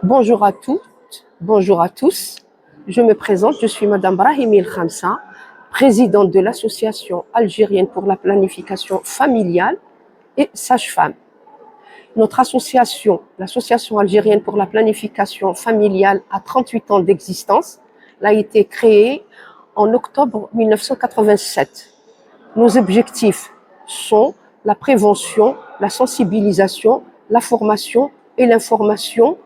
Bonjour à toutes, bonjour à tous. Je me présente, je suis Madame Brahimi El Khamsa, présidente de l'Association algérienne pour la planification familiale et sage-femme. Notre association, l'Association algérienne pour la planification familiale, a 38 ans d'existence. Elle a été créée en octobre 1987. Nos objectifs sont la prévention, la sensibilisation, la formation et l'information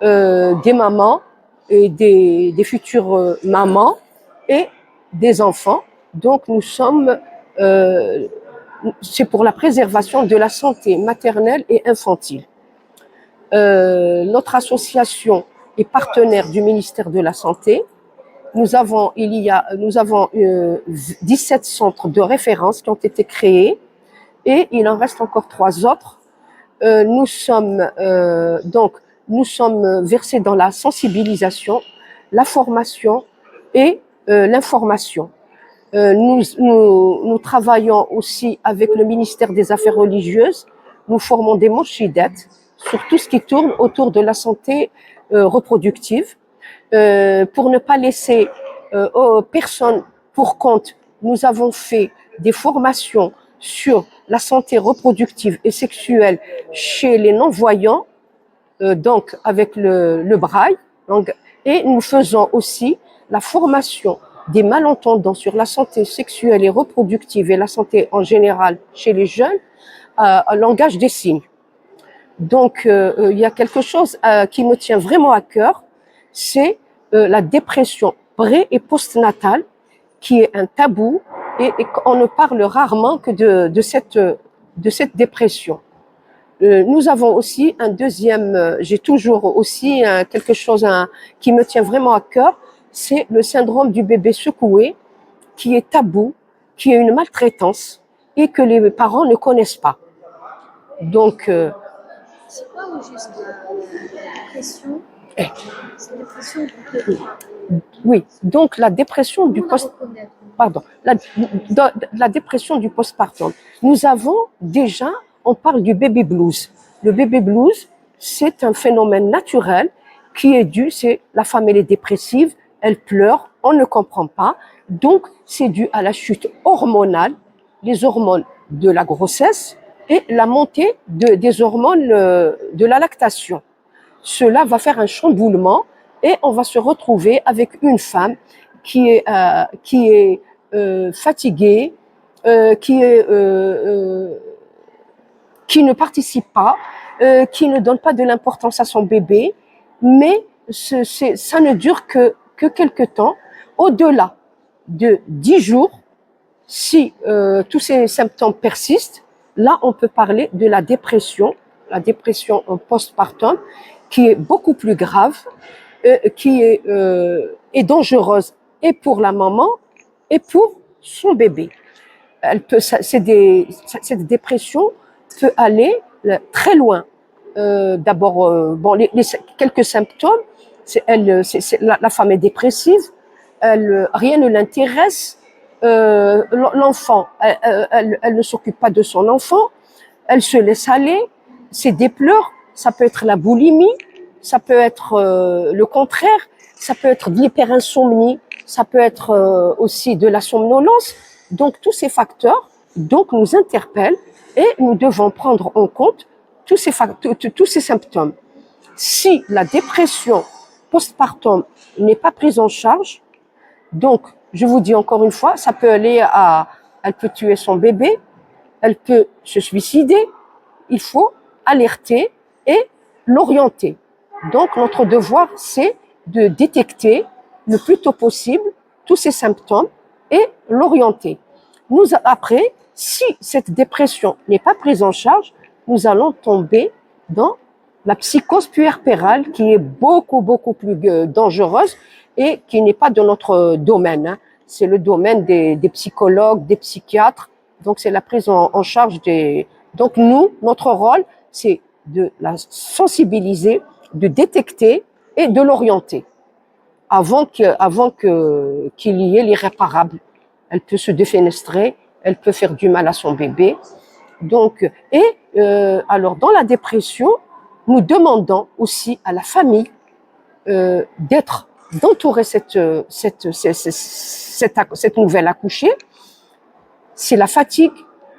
des mamans et des futures mamans et des enfants. Donc c'est pour la préservation de la santé maternelle et infantile. Notre association est partenaire du ministère de la Santé. Nous avons 17 centres de référence qui ont été créés et il en reste encore 3 autres. Nous sommes versés dans la sensibilisation, la formation et l'information. Nous travaillons aussi avec le ministère des Affaires religieuses. Nous formons des morshidettes sur tout ce qui tourne autour de la santé reproductive. Pour ne pas laisser aux personnes pour compte, nous avons fait des formations sur la santé reproductive et sexuelle chez les non-voyants, donc avec le braille. Et nous faisons aussi la formation des malentendants sur la santé sexuelle et reproductive et la santé en général chez les jeunes, en langage des signes. Donc, il y a quelque chose qui me tient vraiment à cœur, c'est la dépression pré- et postnatale, qui est un tabou et on ne parle rarement que de cette dépression. Nous avons aussi un deuxième, j'ai toujours aussi quelque chose qui me tient vraiment à cœur, c'est le syndrome du bébé secoué, qui est tabou, qui est une maltraitance et que les parents ne connaissent pas. Donc, c'est quoi au juste la dépression? C'est une dépression oui, donc la dépression du la dépression du postpartum. Nous avons déjà, on parle du baby blues. Le baby blues, c'est un phénomène naturel qui est dû, c'est la femme elle est dépressive, elle pleure, on ne comprend pas. Donc c'est dû à la chute hormonale, les hormones de la grossesse et la montée des hormones de la lactation. Cela va faire un chamboulement et on va se retrouver avec une femme qui est fatiguée, qui ne participe pas, qui ne donne pas de l'importance à son bébé, mais ça ne dure que quelque temps. Au-delà de 10 jours, si tous ces symptômes persistent, là on peut parler de la dépression postpartum, qui est beaucoup plus grave, qui est dangereuse et pour la maman et pour son bébé. Cette dépression peut aller très loin. D'abord, quelques symptômes, la femme est dépressive, rien ne l'intéresse, l'enfant, elle ne s'occupe pas de son enfant, elle se laisse aller, c'est des pleurs, ça peut être la boulimie, ça peut être le contraire, ça peut être de l'hyperinsomnie, ça peut être aussi de la somnolence. Donc tous ces facteurs nous interpellent et nous devons prendre en compte tous ces symptômes. Si la dépression postpartum n'est pas prise en charge, donc je vous dis encore une fois, ça peut aller elle peut tuer son bébé, elle peut se suicider. Il faut alerter et l'orienter. Donc notre devoir, c'est de détecter le plus tôt possible tous ces symptômes et l'orienter. Après, si cette dépression n'est pas prise en charge, nous allons tomber dans la psychose puerpérale, qui est beaucoup plus dangereuse et qui n'est pas de notre domaine. C'est le domaine des psychologues, des psychiatres. Donc c'est la prise en charge des... Donc notre rôle, c'est de la sensibiliser, de détecter et de l'orienter avant qu'il y ait l'irréparable. Elle peut se défenestrer, elle peut faire du mal à son bébé. Alors dans la dépression, nous demandons aussi à la famille d'entourer cette nouvelle accouchée, c'est la fatigue,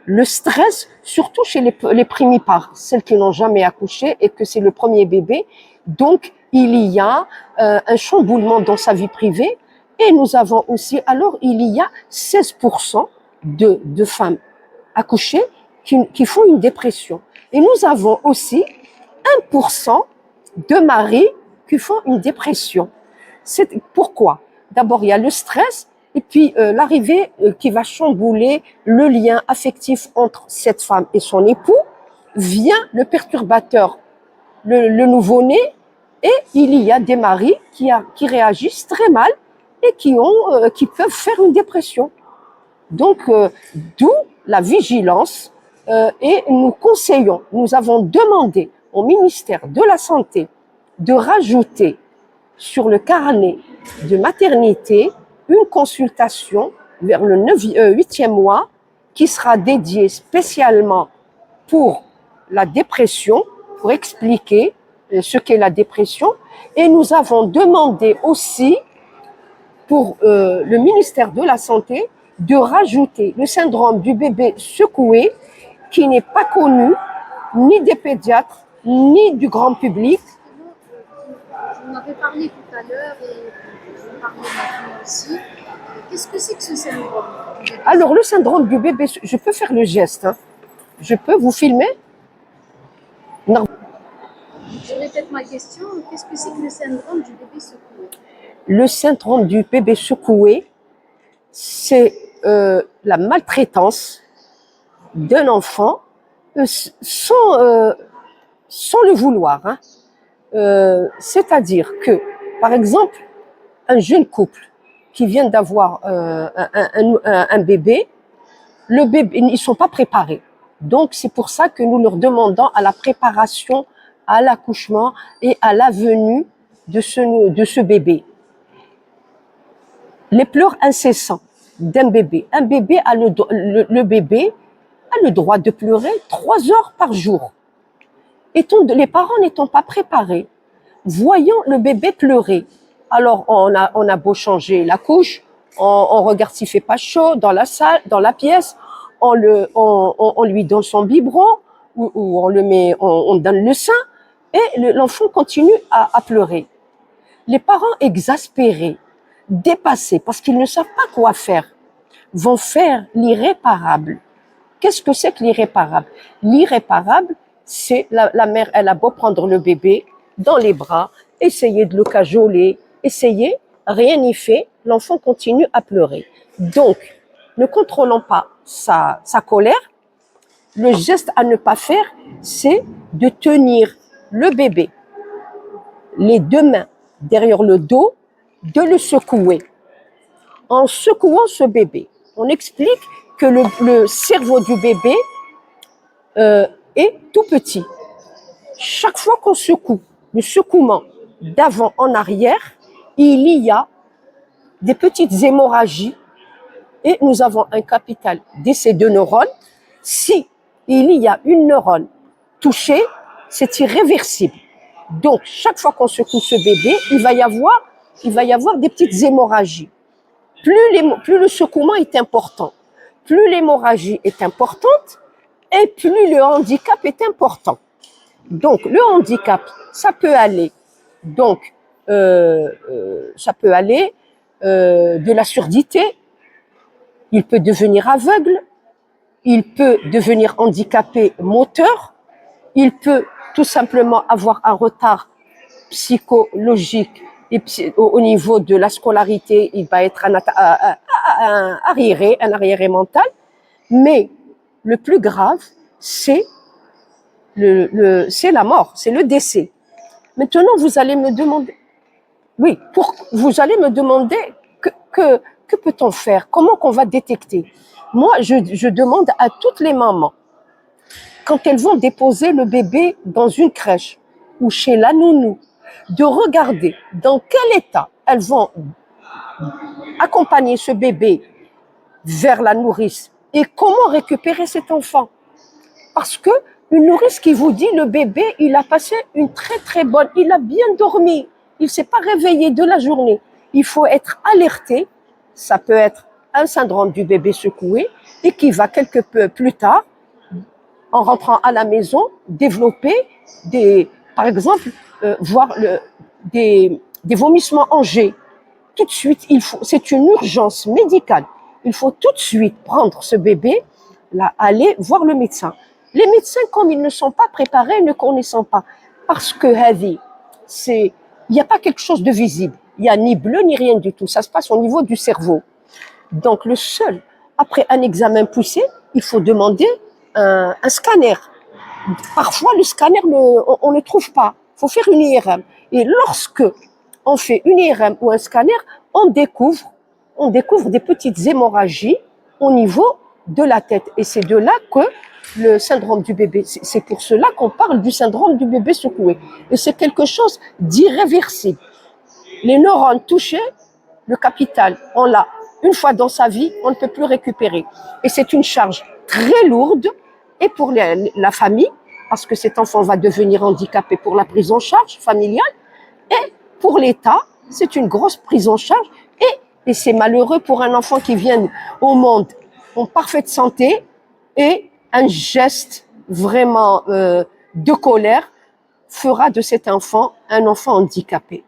le stress, surtout chez les primipares, celles qui n'ont jamais accouché et que c'est le premier bébé. Donc, il y a un chamboulement dans sa vie privée. Et nous avons aussi, alors, il y a 16% de femmes accouchées qui font une dépression. Et nous avons aussi 1% de maris qui font une dépression. Pourquoi? D'abord, il y a le stress et puis l'arrivée qui va chambouler le lien affectif entre cette femme et son époux. Vient le perturbateur, le nouveau-né, et il y a des maris qui réagissent très mal et qui peuvent faire une dépression. Donc, d'où la vigilance et nous conseillons, nous avons demandé au ministère de la Santé de rajouter sur le carnet de maternité une consultation vers le 8e mois qui sera dédiée spécialement pour la dépression, pour expliquer ce qu'est la dépression. Et nous avons demandé aussi pour le ministère de la Santé de rajouter le syndrome du bébé secoué qui n'est pas connu ni des pédiatres ni du grand public. Vous m'avez parlé tout à l'heure et je vais parler maintenant aussi. Qu'est-ce que c'est que ce syndrome? Alors, le syndrome du bébé, je peux faire le geste, hein. Je peux vous filmer? Non. Je répète ma question. Qu'est-ce que c'est que le syndrome du bébé secoué? Le syndrome du bébé secoué, c'est la maltraitance d'un enfant sans le vouloir, hein. C'est-à-dire que, par exemple, un jeune couple qui vient d'avoir un bébé, le bébé, ils ne sont pas préparés. Donc, c'est pour ça que nous leur demandons à la préparation, à l'accouchement et à la venue de ce bébé. Les pleurs incessants d'un bébé. Un bébé le bébé a le droit de pleurer 3 heures par jour. Les parents n'étant pas préparés, voyant le bébé pleurer, alors on a beau changer la couche, on regarde s'il fait pas chaud dans la salle, dans la pièce, on lui donne son biberon ou on donne le sein et l'enfant continue à pleurer. Les parents exaspérés, dépassés parce qu'ils ne savent pas quoi faire, vont faire l'irréparable. Qu'est-ce que c'est que l'irréparable? L'irréparable, c'est la mère, elle a beau prendre le bébé dans les bras, essayer de le cajoler, rien n'y fait, l'enfant continue à pleurer. Donc, ne contrôlons pas sa colère, le geste à ne pas faire, c'est de tenir le bébé, les 2 mains derrière le dos, de le secouer. En secouant ce bébé, on explique que le cerveau du bébé est tout petit. Chaque fois qu'on secoue, le secouement d'avant en arrière, il y a des petites hémorragies et nous avons un capital décès de neurones. Si il y a une neurone touchée, c'est irréversible. Donc, chaque fois qu'on secoue ce bébé, il va y avoir des petites hémorragies. Plus le secouement est important, plus l'hémorragie est importante et plus le handicap est important. Donc, le handicap, ça peut aller de la surdité, il peut devenir aveugle, il peut devenir handicapé moteur, il peut tout simplement avoir un retard psychologique et au niveau de la scolarité, il va être un arriéré mental. Mais le plus grave, c'est la mort, c'est le décès. Maintenant, vous allez me demander, que peut-on faire? Comment qu'on va détecter? Moi, je demande à toutes les mamans, quand elles vont déposer le bébé dans une crèche ou chez la nounou, de regarder dans quel état elles vont accompagner ce bébé vers la nourrice et comment récupérer cet enfant. Parce que une nourrice qui vous dit le bébé, il a passé une très très bonne, il a bien dormi, il ne s'est pas réveillé de la journée. Il faut être alerté. Ça peut être un syndrome du bébé secoué et qui va quelque peu plus tard, en rentrant à la maison, développer par exemple, des vomissements en jet. Tout de suite, c'est une urgence médicale. Il faut tout de suite prendre ce bébé, aller voir le médecin. Les médecins, comme ils ne sont pas préparés, ne connaissent pas, parce que il n'y a pas quelque chose de visible. Il n'y a ni bleu ni rien du tout. Ça se passe au niveau du cerveau. Donc après un examen poussé, il faut demander un scanner. Parfois, le scanner, on ne le trouve pas. Il faut faire une IRM. Et lorsque on fait une IRM ou un scanner, on découvre des petites hémorragies au niveau de la tête. Et c'est de là que le syndrome du bébé, c'est pour cela qu'on parle du syndrome du bébé secoué. Et c'est quelque chose d'irréversible. Les neurones touchés, le capital, on l'a. Une fois dans sa vie, on ne peut plus récupérer. Et c'est une charge très lourde, et pour la famille, parce que cet enfant va devenir handicapé pour la prise en charge familiale, et pour l'État, c'est une grosse prise en charge, et c'est malheureux pour un enfant qui vient au monde en parfaite santé, et un geste vraiment de colère fera de cet enfant un enfant handicapé.